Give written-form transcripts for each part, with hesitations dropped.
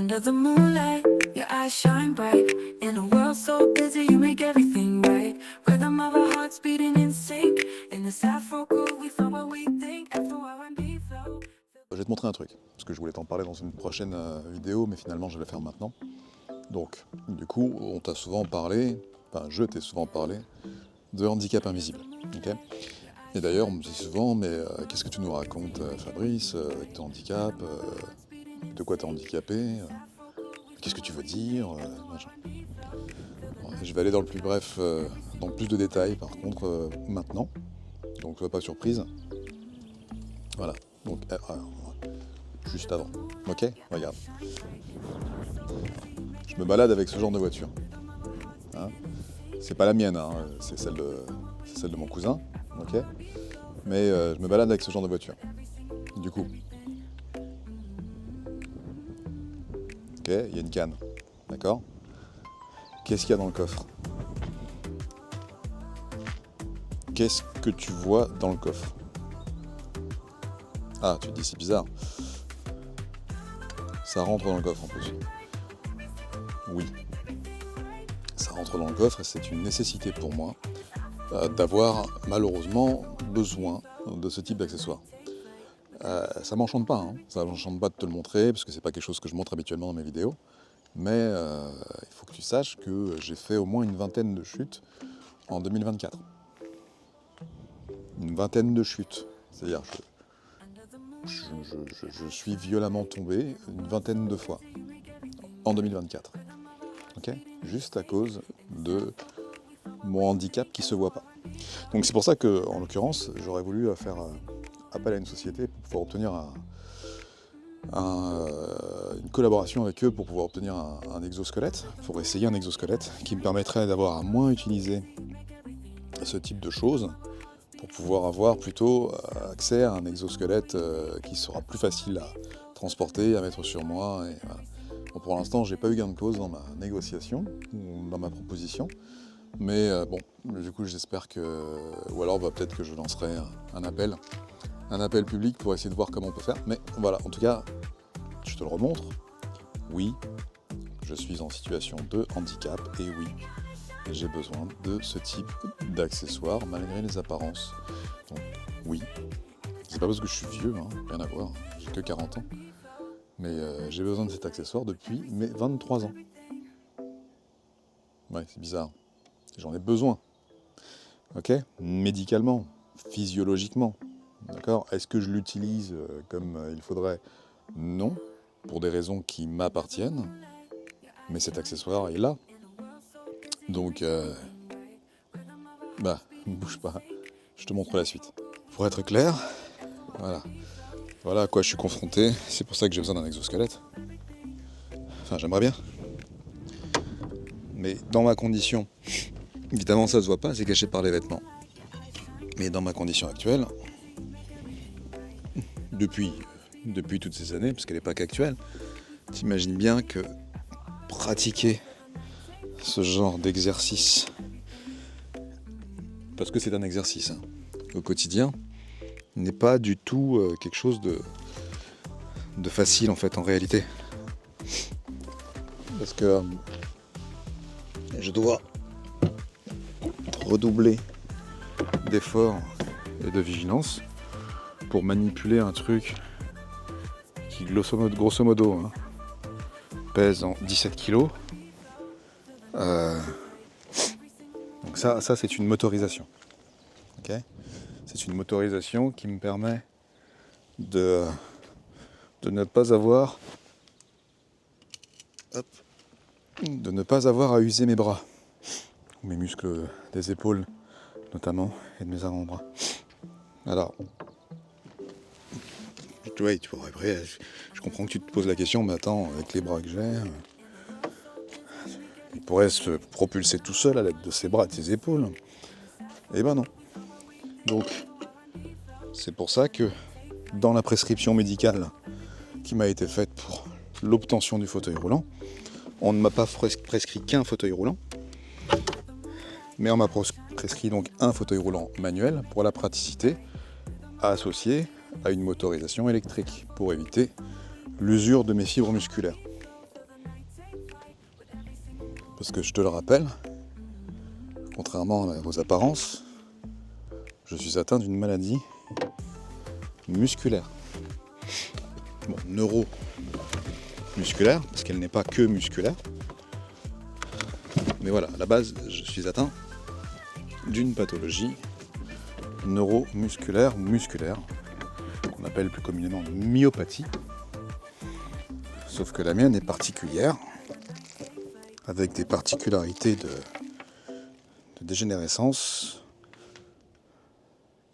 Under the moonlight, your eyes shine bright. In a world so busy, you make everything right. Rhythm of our hearts beating in sync. In this Afro groove, we flow what we think. Afro R&B flow. Je vais te montrer un truc, parce que je voulais t'en parler dans une prochaine vidéo, mais finalement je vais le faire maintenant. Donc, du coup, on t'a souvent parlé, enfin je t'ai souvent parlé, de handicap invisible. Okay, et d'ailleurs, on me dit souvent, mais qu'est-ce que tu nous racontes, Fabrice, avec ton handicap, de quoi t'es handicapé, qu'est-ce que tu veux dire, machin. Bon, je vais aller dans le plus bref, dans plus de détails par contre maintenant, donc sois pas surprise. Voilà, donc juste avant, ok, regarde. Je me balade avec ce genre de voiture. Hein, c'est pas la mienne, hein, c'est celle de mon cousin, ok. Mais je me balade avec ce genre de voiture. Du coup, ok, il y a une canne, d'accord. Qu'est-ce qu'il y a dans le coffre? Qu'est-ce que tu vois dans le coffre? Ah, tu te dis c'est bizarre. Ça rentre dans le coffre en plus. Oui. Ça rentre dans le coffre et c'est une nécessité pour moi d'avoir malheureusement besoin de ce type d'accessoire. Ça m'enchante pas, hein. Ça m'enchante pas de te le montrer parce que c'est pas quelque chose que je montre habituellement dans mes vidéos. Mais il faut que tu saches que j'ai fait au moins une vingtaine de chutes en 2024. Une vingtaine de chutes. C'est-à-dire je suis violemment tombé une vingtaine de fois en 2024. Okay, juste à cause de mon handicap qui se voit pas. Donc c'est pour ça que, en l'occurrence, j'aurais voulu faire appel à une société pour pouvoir obtenir une collaboration avec eux pour pouvoir obtenir un exosquelette, pour essayer un exosquelette qui me permettrait d'avoir à moins utiliser ce type de choses, pour pouvoir avoir plutôt accès à un exosquelette qui sera plus facile à transporter, à mettre sur moi. Et, voilà. Bon, pour l'instant, j'ai pas eu gain de cause dans ma négociation, ou dans ma proposition, mais bon, du coup, j'espère que, ou alors peut-être que je lancerai un appel public pour essayer de voir comment on peut faire. Mais voilà, en tout cas, je te le remontre. Oui, je suis en situation de handicap et oui, j'ai besoin de ce type d'accessoires malgré les apparences. Donc oui, c'est pas parce que je suis vieux, hein, rien à voir, j'ai que 40 ans. Mais j'ai besoin de cet accessoire depuis mes 23 ans. Ouais, c'est bizarre. J'en ai besoin. Ok ? Médicalement, physiologiquement. D'accord ? Est-ce que je l'utilise comme il faudrait ? Non, pour des raisons qui m'appartiennent. Mais cet accessoire est là. Donc, ne bouge pas. Je te montre la suite. Pour être clair, voilà à quoi je suis confronté. C'est pour ça que j'ai besoin d'un exosquelette. Enfin, j'aimerais bien. Mais dans ma condition, évidemment ça se voit pas, c'est caché par les vêtements. Mais dans ma condition actuelle, depuis toutes ces années, parce qu'elle n'est pas qu'actuelle, t'imagines bien que pratiquer ce genre d'exercice, parce que c'est un exercice hein, au quotidien, n'est pas du tout quelque chose de facile en fait en réalité. Parce que je dois redoubler d'efforts et de vigilance pour manipuler un truc qui grosso modo hein, pèse en 17 kg. Donc ça c'est une motorisation. Okay, c'est une motorisation qui me permet de ne pas avoir à user mes bras, ou mes muscles des épaules notamment, et de mes avant-bras. Alors, ouais, tu vois, après, je comprends que tu te poses la question, mais attends, avec les bras que j'ai, il pourrait se propulser tout seul à l'aide de ses bras et de ses épaules. Eh ben non. Donc, c'est pour ça que dans la prescription médicale qui m'a été faite pour l'obtention du fauteuil roulant, on ne m'a pas prescrit qu'un fauteuil roulant, mais on m'a prescrit donc un fauteuil roulant manuel pour la praticité associée à une motorisation électrique pour éviter l'usure de mes fibres musculaires. Parce que je te le rappelle, contrairement aux apparences, je suis atteint d'une maladie musculaire. Bon, neuromusculaire, parce qu'elle n'est pas que musculaire. Mais voilà, à la base, je suis atteint d'une pathologie neuromusculaire ou musculaire, qu'on appelle plus communément myopathie. Sauf que la mienne est particulière, avec des particularités de dégénérescence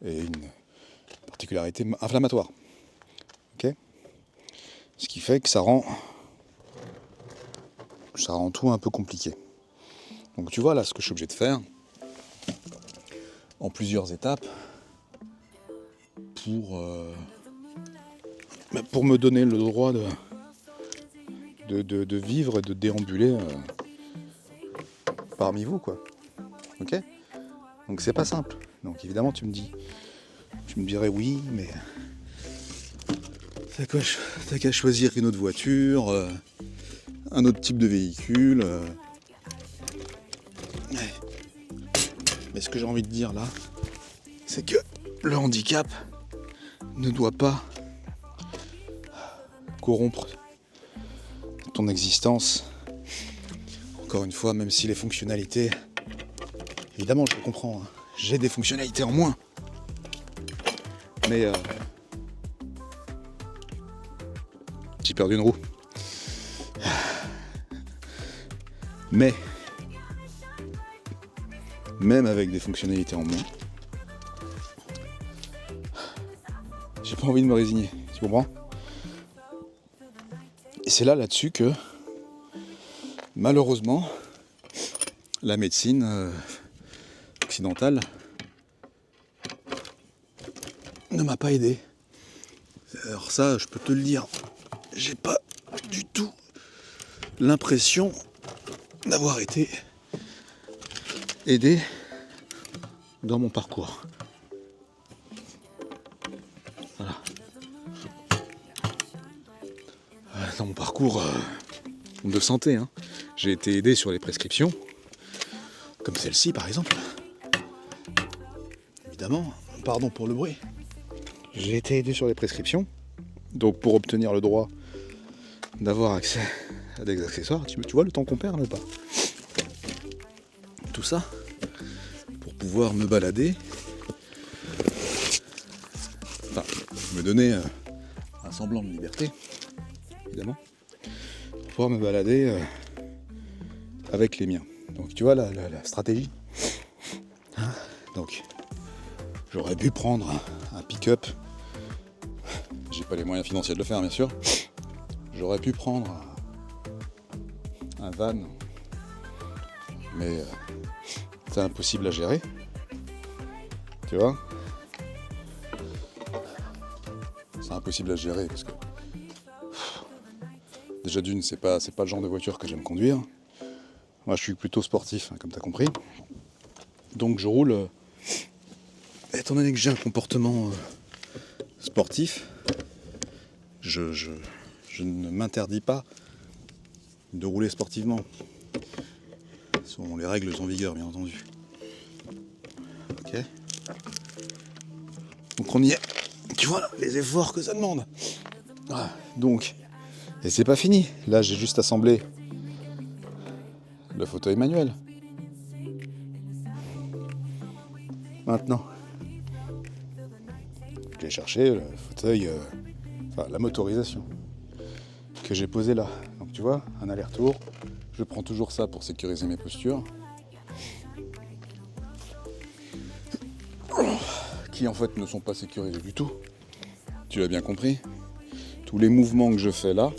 et une particularité inflammatoire. Ok ? Ce qui fait que ça rend tout un peu compliqué. Donc tu vois là ce que je suis obligé de faire en plusieurs étapes pour me donner le droit de vivre et de déambuler parmi vous, quoi. Ok ? Donc c'est pas simple. Donc évidemment tu me dirais oui, mais t'as qu'à choisir une autre voiture, un autre type de véhicule. Mais ce que j'ai envie de dire là, c'est que le handicap ne doit pas corrompre ton existence. Encore une fois, même si les fonctionnalités, évidemment je le comprends, hein, j'ai des fonctionnalités en moins. Mais j'ai perdu une roue. Mais même avec des fonctionnalités en moins, j'ai pas envie de me résigner, tu comprends ? Et c'est là-dessus que, malheureusement, la médecine occidentale ne m'a pas aidé. Alors ça, je peux te le dire, j'ai pas du tout l'impression d'avoir été aidé dans mon parcours. Voilà. Dans mon parcours de santé, hein. J'ai été aidé sur les prescriptions, comme celle-ci par exemple. Évidemment, pardon pour le bruit. J'ai été aidé sur les prescriptions, donc pour obtenir le droit d'avoir accès à des accessoires, tu vois le temps qu'on perd, n'est-ce pas ? Tout ça pour pouvoir me balader, enfin me donner un semblant de liberté, évidemment, pour pouvoir me balader avec les miens. Donc tu vois la stratégie, hein ? Donc j'aurais pu prendre un pick-up, j'ai pas les moyens financiers de le faire bien sûr, j'aurais pu prendre un van, mais c'est impossible à gérer, tu vois. C'est impossible à gérer parce que déjà d'une, c'est pas le genre de voiture que j'aime conduire. Moi je suis plutôt sportif, hein, comme tu as compris. Donc je roule, étant donné que j'ai un comportement sportif, je ne m'interdis pas de rouler sportivement. Selon les règles en vigueur, bien entendu. Ok. Donc on y est. Tu vois les efforts que ça demande. Ah, donc, et c'est pas fini. Là, j'ai juste assemblé le fauteuil manuel. Maintenant, j'ai cherché le fauteuil, enfin la motorisation que j'ai posé là. Donc tu vois, un aller-retour. Je prends toujours ça pour sécuriser mes postures. Qui en fait ne sont pas sécurisés du tout. Tu l'as bien compris. Tous les mouvements que je fais là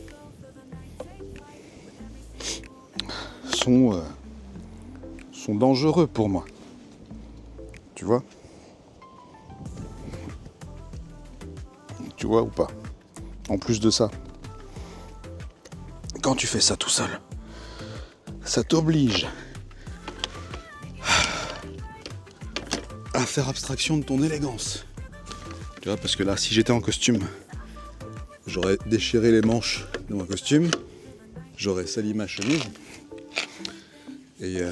sont dangereux pour moi. Tu vois ? Tu vois ou pas ? En plus de ça, quand tu fais ça tout seul, ça t'oblige à faire abstraction de ton élégance. Tu vois, parce que là, si j'étais en costume, j'aurais déchiré les manches de mon costume, j'aurais sali ma chemise, Et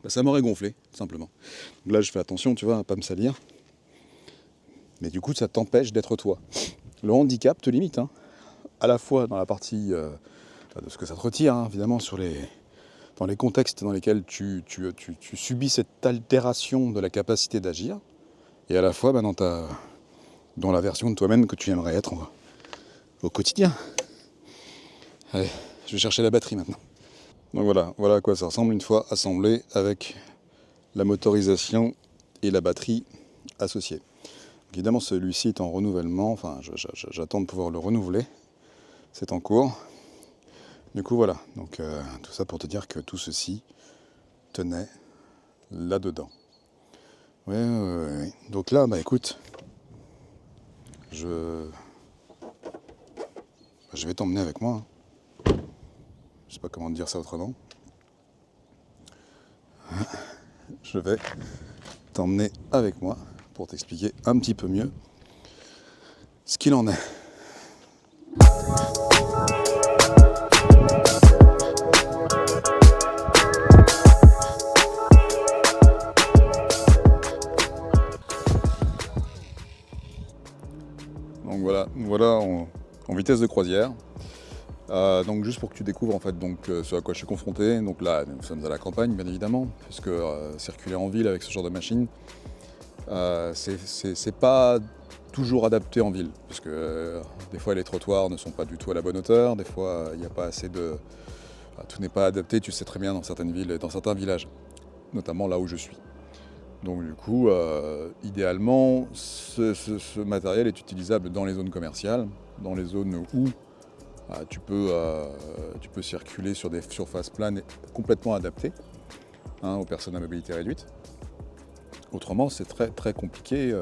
ça m'aurait gonflé, tout simplement. Donc là, je fais attention, tu vois, à pas me salir. Mais du coup, ça t'empêche d'être toi. Le handicap te limite, hein, à la fois dans la partie de ce que ça te retire, hein, évidemment, dans les contextes dans lesquels tu subis cette altération de la capacité d'agir, et à la fois dans la version de toi-même que tu aimerais être au quotidien. Allez, je vais chercher la batterie maintenant. Donc voilà à quoi ça ressemble une fois assemblé avec la motorisation et la batterie associée. Évidemment, celui-ci est en renouvellement, enfin j'attends de pouvoir le renouveler, c'est en cours. Du coup voilà, donc tout ça pour te dire que tout ceci tenait là-dedans. Ouais. Donc là, bah écoute, je vais t'emmener avec moi. Je sais pas comment te dire ça autrement. Je vais t'emmener avec moi pour t'expliquer un petit peu mieux ce qu'il en est. Donc voilà en vitesse de croisière. Donc juste pour que tu découvres en fait ce à quoi je suis confronté. Donc là, nous sommes à la campagne, bien évidemment, puisque circuler en ville avec ce genre de machine, c'est pas toujours adapté en ville, parce que des fois les trottoirs ne sont pas du tout à la bonne hauteur, des fois il n'y a pas assez de... tout n'est pas adapté, tu sais très bien, dans certaines villes et dans certains villages, notamment là où je suis. Donc du coup, idéalement, ce matériel est utilisable dans les zones commerciales, dans les zones où tu peux circuler sur des surfaces planes complètement adaptées aux personnes à mobilité réduite. Autrement, c'est très compliqué.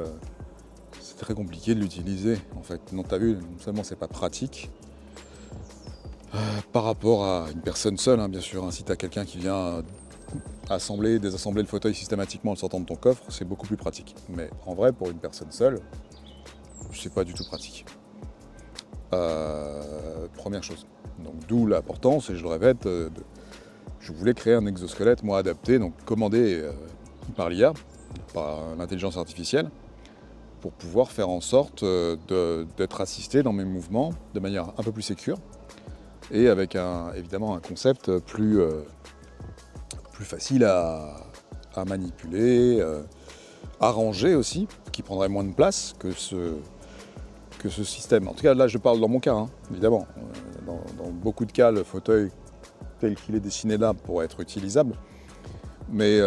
C'est très compliqué de l'utiliser en fait. Non, t'as vu, non seulement c'est pas pratique par rapport à une personne seule, hein, bien sûr. Hein, si t'as quelqu'un qui vient désassembler le fauteuil systématiquement en le sortant de ton coffre, c'est beaucoup plus pratique. Mais en vrai, pour une personne seule, c'est pas du tout pratique. Première chose. Donc d'où l'importance, et je le répète, je voulais créer un exosquelette, moi adapté, donc commandé par l'IA, par l'intelligence artificielle, pour pouvoir faire en sorte d'être assisté dans mes mouvements de manière un peu plus sécure, et avec évidemment un concept plus facile à manipuler, à ranger aussi, qui prendrait moins de place que ce système. En tout cas, là, je parle dans mon cas, hein, évidemment. Dans beaucoup de cas, le fauteuil tel qu'il est dessiné là pourrait être utilisable. Mais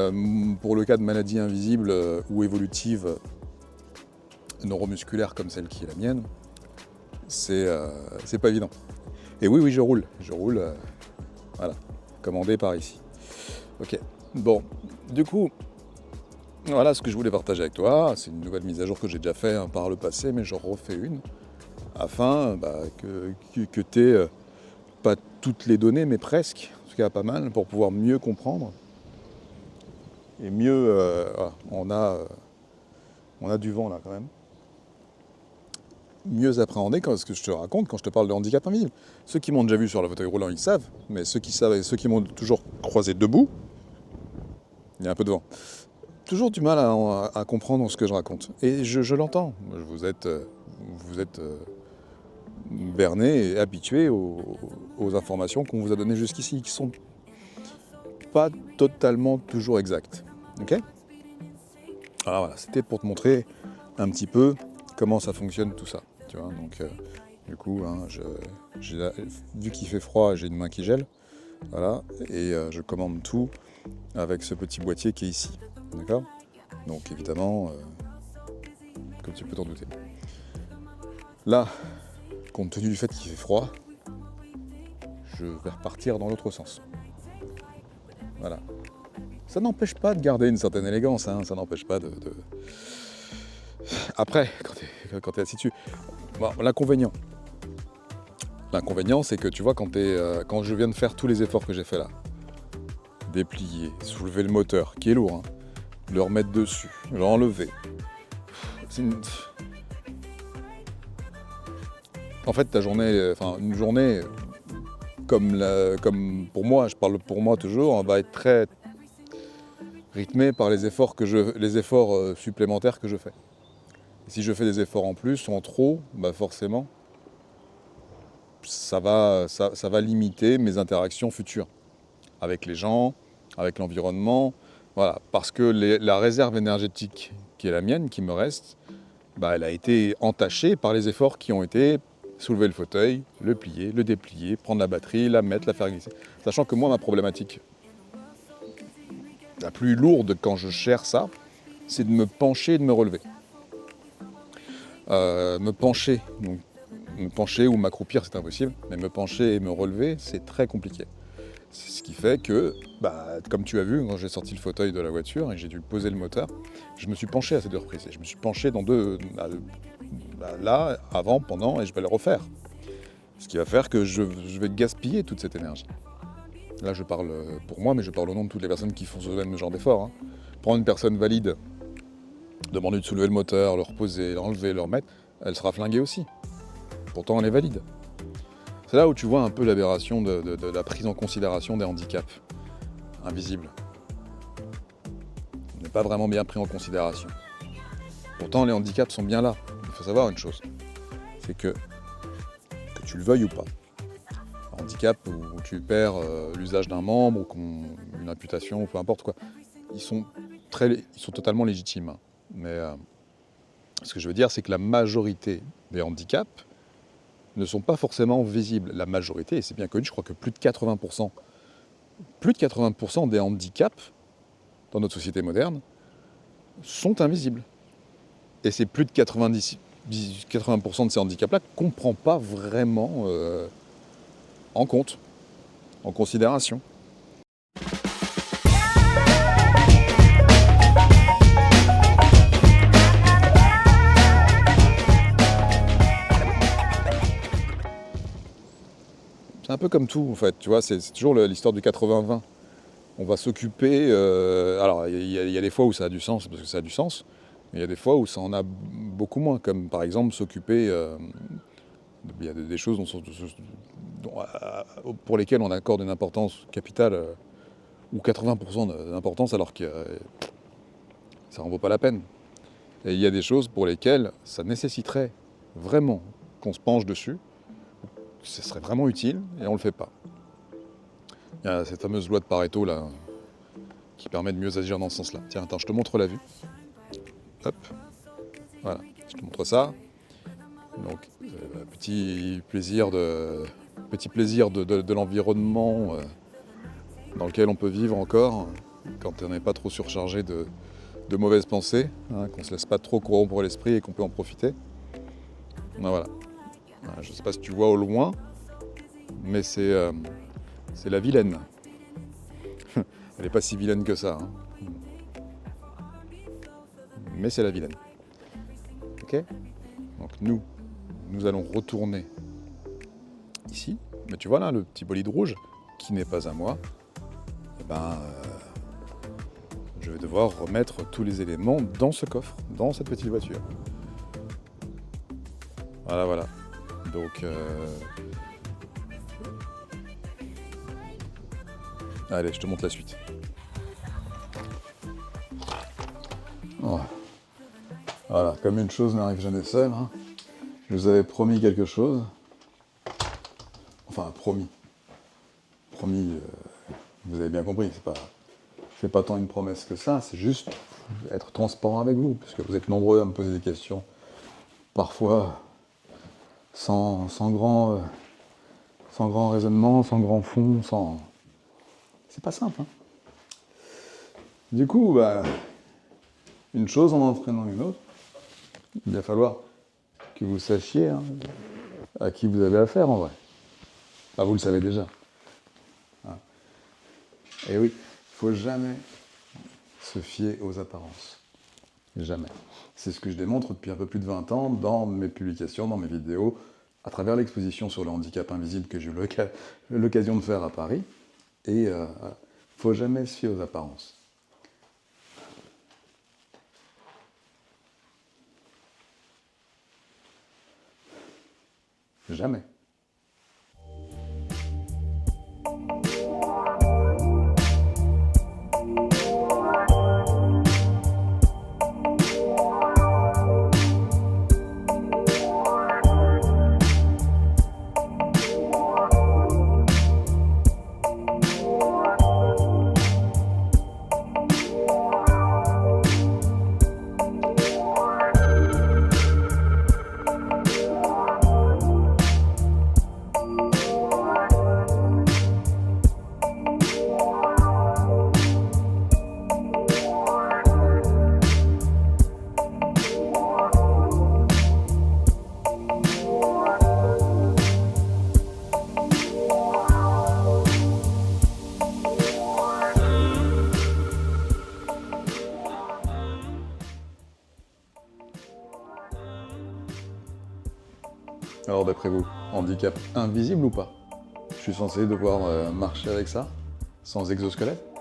pour le cas de maladies invisibles ou évolutives neuromusculaires comme celle qui est la mienne, c'est pas évident. Et oui, je roule. Voilà, commandé par ici. Ok, bon, du coup, voilà ce que je voulais partager avec toi. C'est une nouvelle mise à jour que j'ai déjà fait par le passé, mais j'en refais une afin que tu aies pas toutes les données, mais presque, en tout cas pas mal, pour pouvoir mieux comprendre. Et mieux, on a du vent là quand même. Mieux appréhender ce que je te raconte quand je te parle de handicap invisible. Ceux qui m'ont déjà vu sur le fauteuil roulant, ils savent, mais ceux qui savent et ceux qui m'ont toujours croisé debout, il y a un peu de vent. Toujours du mal à comprendre ce que je raconte. Et je l'entends. Vous êtes berné et habitué aux informations qu'on vous a données jusqu'ici, qui sont pas totalement toujours exactes. Ok ? Alors voilà, c'était pour te montrer un petit peu comment ça fonctionne tout ça. Tu vois, donc du coup, hein, vu qu'il fait froid, j'ai une main qui gèle. Voilà, et je commande tout avec ce petit boîtier qui est ici. D'accord ? Donc évidemment, comme tu peux t'en douter. Là, compte tenu du fait qu'il fait froid, je vais repartir dans l'autre sens. Voilà. Ça n'empêche pas de garder une certaine élégance, hein, ça n'empêche pas de... Après, quand t'es assis dessus. Bon, l'inconvénient, c'est que tu vois, quand je viens de faire tous les efforts que j'ai fait là, déplier, soulever le moteur, qui est lourd, hein, le remettre dessus, l'enlever. En fait, ta journée, enfin une journée, comme pour moi, je parle pour moi toujours, va être très rythmée par les efforts, supplémentaires que je fais. Et si je fais des efforts en plus, en trop, bah forcément, ça va limiter mes interactions futures avec les gens, avec l'environnement. Voilà, parce que la réserve énergétique qui est la mienne, qui me reste, bah, elle a été entachée par les efforts qui ont été soulever le fauteuil, le plier, le déplier, prendre la batterie, la mettre, la faire glisser. Sachant que moi, ma problématique la plus lourde quand je gère ça, c'est de me pencher et de me relever. Me pencher ou m'accroupir, c'est impossible, mais me pencher et me relever, c'est très compliqué. C'est ce qui fait que, bah, comme tu as vu, quand j'ai sorti le fauteuil de la voiture et j'ai dû poser le moteur, je me suis penché à ces 2 reprises. Et je me suis penché dans là, avant, pendant, et je vais le refaire. Ce qui va faire que je vais gaspiller toute cette énergie. Là, je parle pour moi, mais je parle au nom de toutes les personnes qui font ce même genre d'effort. Hein. Prendre une personne valide, demander de soulever le moteur, le reposer, l'enlever, le remettre, elle sera flinguée aussi. Pourtant, elle est valide. C'est là où tu vois un peu l'aberration de la prise en considération des handicaps invisibles. On n'est pas vraiment bien pris en considération. Pourtant, les handicaps sont bien là. Il faut savoir une chose, c'est que tu le veuilles ou pas, un handicap où tu perds l'usage d'un membre, ou une amputation, ou peu importe quoi, ils sont totalement légitimes. Hein. Mais ce que je veux dire, c'est que la majorité des handicaps ne sont pas forcément visibles. La majorité, et c'est bien connu, je crois que plus de 80% des handicaps dans notre société moderne sont invisibles. Et c'est plus de 80% de ces handicaps-là qu'on ne prend pas vraiment en compte, en considération. C'est un peu comme tout, en fait, tu vois, c'est toujours l'histoire du 80-20. On va s'occuper... alors, il y a des fois où ça a du sens, parce que ça a du sens, mais il y a des fois où ça en a beaucoup moins, comme par exemple s'occuper... il y a des choses pour lesquelles on accorde une importance capitale, ou 80% d'importance, alors que ça n'en vaut pas la peine. Et il y a des choses pour lesquelles ça nécessiterait vraiment qu'on se penche dessus, ce serait vraiment utile, et on ne le fait pas. Il y a cette fameuse loi de Pareto, là, qui permet de mieux agir dans ce sens-là. Tiens, attends, je te montre la vue. Hop, voilà, je te montre ça. Donc, petit plaisir de l'environnement dans lequel on peut vivre encore, quand on n'est pas trop surchargé de mauvaises pensées, hein, qu'on ne se laisse pas trop corrompre l'esprit et qu'on peut en profiter. Ben voilà. Je ne sais pas si tu vois au loin, mais c'est la vilaine. Elle n'est pas si vilaine que ça. Hein. Mais c'est la vilaine. Ok ? Donc nous allons retourner ici. Mais tu vois là, le petit bolide rouge, qui n'est pas à moi, eh ben, je vais devoir remettre tous les éléments dans ce coffre, dans cette petite voiture. Voilà. Donc, allez, je te montre la suite. Oh. Voilà, comme une chose n'arrive jamais seule, hein. Je vous avais promis quelque chose. Enfin, promis. Vous avez bien compris, c'est pas tant une promesse que ça, c'est juste être transparent avec vous, puisque vous êtes nombreux à me poser des questions, parfois sans grand raisonnement, sans grand fond, c'est pas simple. Hein. Du coup, une chose en entraînant une autre, il va falloir que vous sachiez à qui vous avez affaire en vrai. Vous le savez déjà. Hein. Et oui, il ne faut jamais se fier aux apparences. Jamais. C'est ce que je démontre depuis un peu plus de 20 ans dans mes publications, dans mes vidéos, à travers l'exposition sur le handicap invisible que j'ai eu l'occasion de faire à Paris. Et il ne faut jamais se fier aux apparences. Jamais. Alors d'après vous, handicap invisible ou pas? Je suis censé devoir marcher avec ça, sans exosquelette?